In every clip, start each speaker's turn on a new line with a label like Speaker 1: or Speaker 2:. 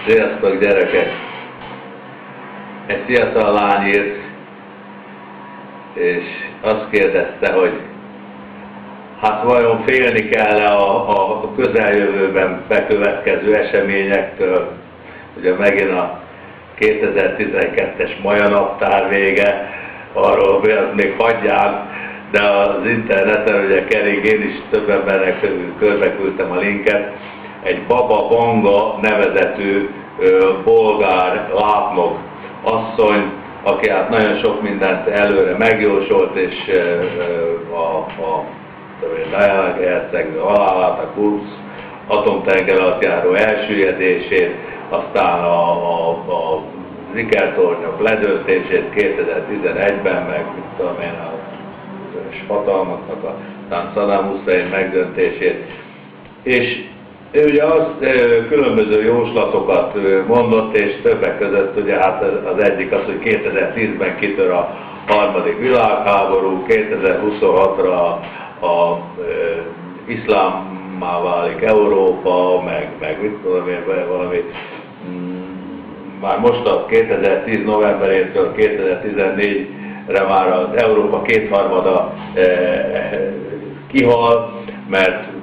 Speaker 1: Sziasztok, gyerekek! Egy fiatal lány írt, és azt kérdezte, hogy hát vajon félni kell-e a közeljövőben bekövetkező eseményektől. Ugye megint a 2012-es Maja naptár vége, arról még hagyján, de az interneten ugye kering, én is több embernek körbeküldtem a linket, egy Baba Vanga nevezetű bolgár látnok asszony, aki hát nagyon sok mindent előre megjósolt, és a Diana hercegnő halálát, a Kursz atomtengeralattjáró elsüllyedését, aztán a Ikertornyok ledöntését 2011-ben, meg mit tudom én, a hatalmaknak, aztán Saddam Hussein megdöntését. És ő ugye különböző jóslatokat mondott, és többek között ugye hát az egyik az, hogy 2010-ben kitör a harmadik világháború, 2026-ra a iszlámmá válik Európa, meg mit tudom én, valami, már most a 2010 novemberétől 2014-re már az Európa kétharmada kihal, mert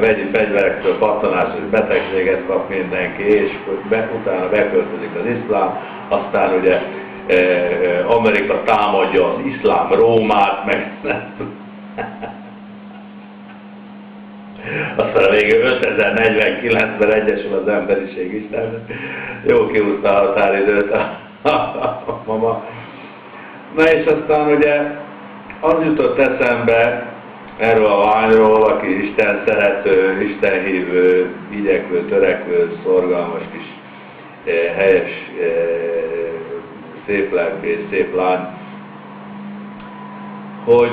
Speaker 1: vegyi fegyverektől pattanásos betegséget kap mindenki, és utána beköltözik az iszlám, aztán ugye Amerika támadja az iszlám Rómát, meg aztán végül 5049-ben egyesül az emberiség Isten. Jó kihúzta a határidőt a mama. Na és aztán ugye az jutott eszembe erről a lányról, aki Isten szerető, Isten hívő, igyekvő, törekvő, szorgalmas kis helyes, szép lelkű és szép lány, hogy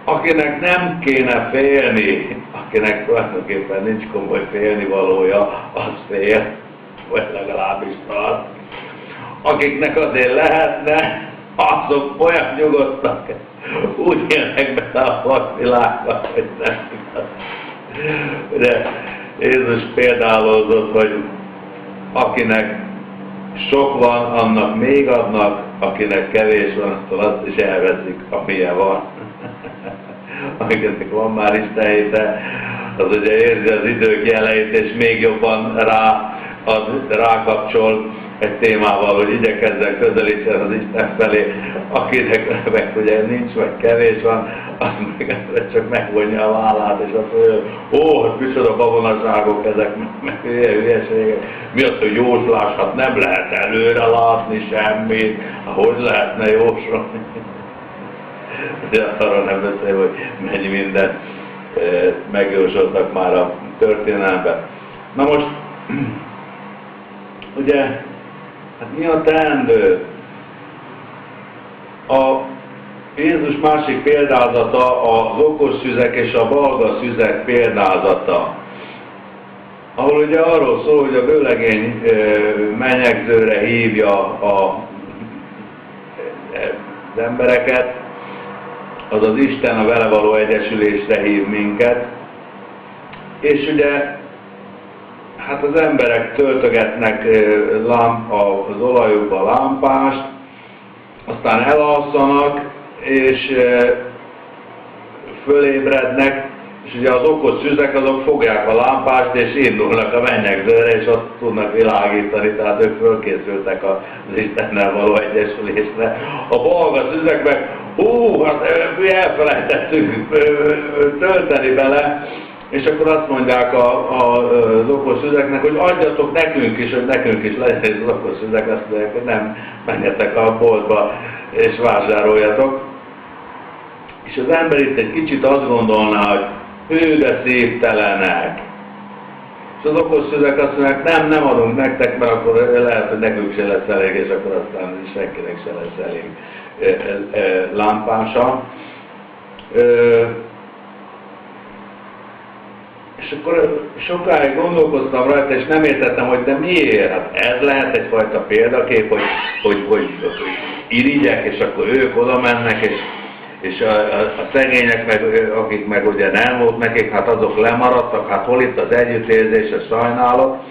Speaker 1: akinek nem kéne félni, akinek tulajdonképpen nincs komoly félnivalója, az fél, vagy legalábbis tart. Akiknek azért lehetne, azok olyan nyugodtak, úgy élnek be a vakvilágban, hogy nem igaz. Ugye Jézus példálózott, hogy akinek sok van, annak még adnak, akinek kevés van, attól azt is elveszik, amilyen van. Akinek van már Isten héte, az ugye érzi az idők jeleit, és még jobban rákapcsol egy témával, hogy igyekezzen közelítsen az Isten felé, akinek meg ugye nincs, vagy kevés van, az meg csak megvonja a vállát, és azt mondja, hát micsoda babonaságok ezek, meg hülyeségek. Mi az, hogy jóslás? Hát nem lehet előre látni semmit, hogy lehetne jósolni? De arra nem beszél, hogy mennyi mindent megjósoltak már a történelemben. Na most, ugye, hát mi a teendő? A Jézus másik példázata az okos szüzek és a balga szüzek példázata, ahol ugye arról szól, hogy a vőlegény menyegzőre hívja az embereket, azaz Isten a vele való egyesülésre hív minket, és ugye hát az emberek töltögetnek az olajukba lámpást, aztán elalszanak, és fölébrednek, és ugye az okos szüzek azok fogják a lámpást, és indulnak a mennyegzőre, és azt tudnak világítani, tehát ők fölkészültek az Istennel való egyesülésre. A balga szüzek meg, hát mi elfelejtettünk tölteni bele, és akkor azt mondják az okos szüzeknek, hogy adjatok nekünk is, hogy nekünk is legyen, és az okos szüzek azt mondják, hogy nem, menjetek a boltba és vásároljatok. És az ember itt egy kicsit azt gondolná, hogy de szívtelenek. És az okos szüzek azt mondják, nem adunk nektek, mert akkor lehet, hogy nekünk se lesz elég, és akkor aztán senkinek se lesz elég lámpása. És akkor sokáig gondolkoztam rajta, és nem értettem, hogy de miért? Hát ez lehet egyfajta példakép, hogy irigyek, és akkor ők oda mennek, és a szegények, meg, akik meg ugye nem volt nekik, hát azok lemaradtak, hát hol itt az együttérzés, a sajnálat.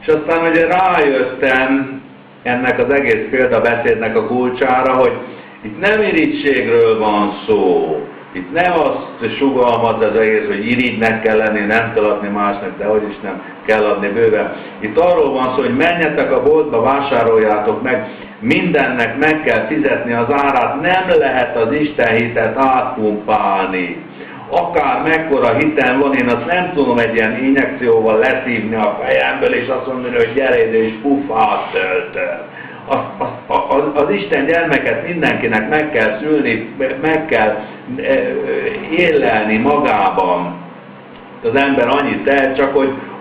Speaker 1: És aztán ugye rájöttem ennek az egész példabeszédnek a kulcsára, hogy itt nem irigységről van szó, itt nem azt sugalmaz az egész, hogy irigynek kell lenni, nem kell adni másnak, de hogy is nem kell adni bőven. Itt arról van szó, hogy menjetek a boltba, vásároljátok meg, mindennek meg kell fizetni az árát, nem lehet az Isten hitet átpumpálni. Akár mekkora hitem van, én azt nem tudom egy ilyen injekcióval leszívni a fejemből, és azt mondani, hogy gyere ide, és puff, áttöltöm. Az Isten gyermeket mindenkinek meg kell szülni, meg kell élelni magában. Az ember annyit tehet, csak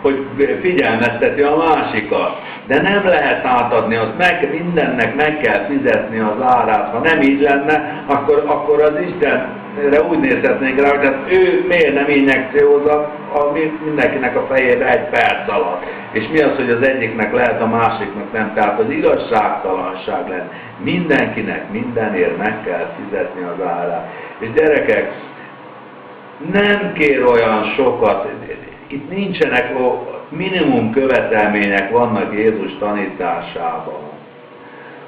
Speaker 1: hogy figyelmezteti a másikat. De nem lehet átadni, mindennek meg kell fizetni az árát. Ha nem így lenne, akkor az Istenre úgy nézhetnénk rá, hogy hát ő miért nem injekciózza mindenkinek a fejébe egy perc alatt. És mi az, hogy az egyiknek lehet, a másiknak nem. Tehát az igazságtalanság lenne. Mindenkinek mindenért meg kell fizetni az árát. És gyerekek, nem kér olyan sokat, itt nincsenek, minimum követelmények vannak Jézus tanításában.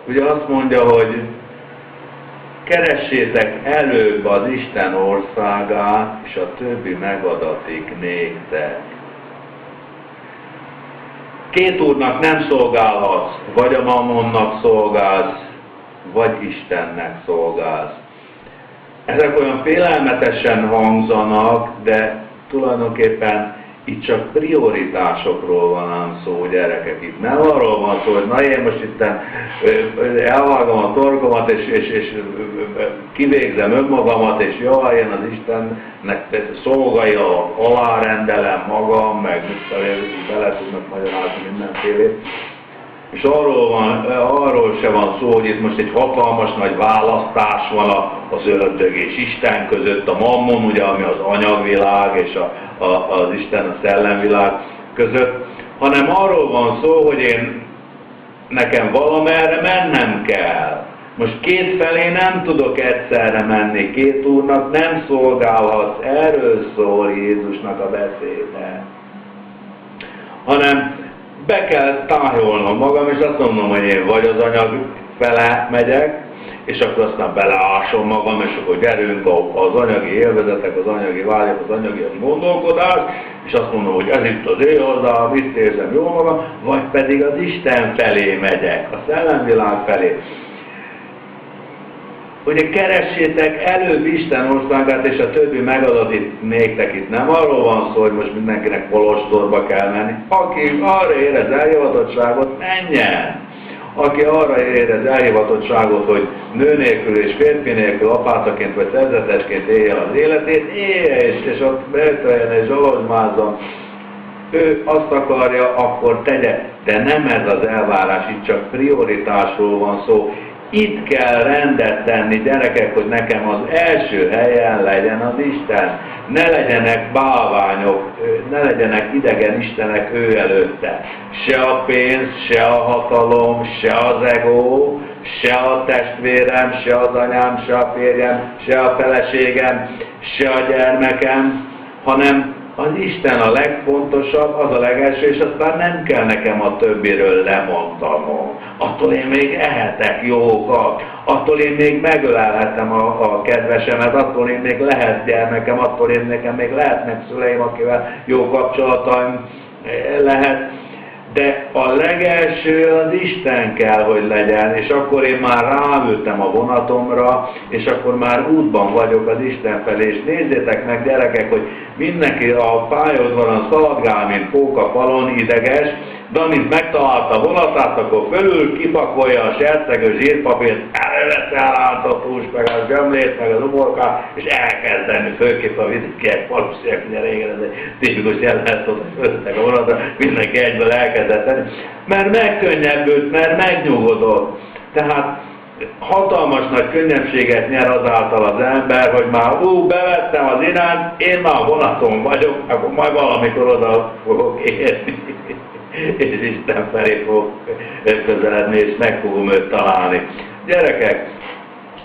Speaker 1: Ugye azt mondja, hogy keressétek előbb az Isten országát, és a többi megadatik néktek. Két úrnak nem szolgálhatsz, vagy a mammonnak szolgálsz, vagy Istennek szolgálsz. Ezek olyan félelmetesen hangzanak, de tulajdonképpen itt csak prioritásokról van ám szó, gyerekek. Itt nem arról van szó, hogy na én most itt elvágom a torkomat, és kivégzem önmagamat, és jaj, én az Istennek szolgálja, alárendelem magam, meg bele tudnak magyarázni mindenfélét. És arról se van szó, hogy itt most egy hatalmas nagy választás van az ördög és Isten között, a mammon, ugye, ami az anyagvilág, és az Isten, a szellemvilág között, hanem arról van szó, hogy nekem valamerre mennem kell. Most két felé nem tudok egyszerre menni, két úrnak nem szolgálhatsz, erről szól Jézusnak a beszéde. Hanem be kell tájolnom magam, és azt mondom, hogy én vagy az anyag fele megyek, és akkor aztán beleásom magam, és akkor gyerünk az anyagi élvezetek, az anyagi vágyak, az anyagi gondolkodás, és azt mondom, hogy ez itt az én hozzám, itt érzem jól magam, vagy pedig az Isten felé megyek, a szellemvilág felé. Ugye keressétek előbb Isten országát, és a többi megadott néktek. Itt nem arról van szó, hogy most mindenkinek kolostorba kell menni. Aki arra érez elhivatottságot, menjen! Aki arra érez elhivatottságot, hogy nő nélkül és férfi nélkül apátaként vagy szerzetesként élje az életét, élje és ott bejöjjön és zsalozmázzon. Ő azt akarja, akkor tegye. De nem ez az elvárás, itt csak prioritásról van szó. Itt kell rendet tenni, gyerekek, hogy nekem az első helyen legyen az Isten. Ne legyenek bálványok, ne legyenek idegen istenek ő előtte. Se a pénz, se a hatalom, se az ego, se a testvérem, se az anyám, se a férjem, se a feleségem, se a gyermekem, hanem az Isten a legfontosabb, az a legelső, és aztán nem kell nekem a többiről lemondanom. Attól én még ehetek jókat, attól én még megölelhetem a kedvesemet, attól én még lehet gyermekem, attól én nekem még lehetnek szüleim, akivel jó kapcsolataim lehet. De a legelső az Isten kell, hogy legyen, és akkor én már ráültem a vonatomra, és akkor már útban vagyok az Isten felé. És nézzétek meg, gyerekek, hogy mindenki a pályaudvaron szaladgál, mint póka falon, ideges, de amint megtalálta a vonatát, akkor fölül kipakolja a sercegő zsírpapírt, elővette a rántott húst, meg a zsömlét, meg az uborkát, és elkezdeni, főképp a vidékiek, valószínűleg, ugye régen ez egy tipikus jelenet, hogy föltettek a vonatra, mindenki egyből elkezdett tenni, mert megkönnyebbült, mert megnyugodott. Tehát hatalmas nagy könnyebbséget nyer azáltal az ember, hogy már bevettem az irányt, én már vonaton vagyok, akkor majd valamikor oda fogok érni. És Isten felé fog közeledni, és meg fogom őt találni. Gyerekek,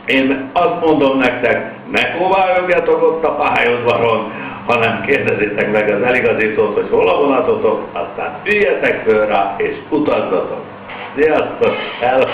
Speaker 1: Én azt mondom nektek, ne kóvályogjatok ott a pályaudvaron, hanem kérdezzétek meg az eligazítót, hogy hol a vonatotok, aztán üljetek föl rá és utazzatok. Sziasztok! Hello!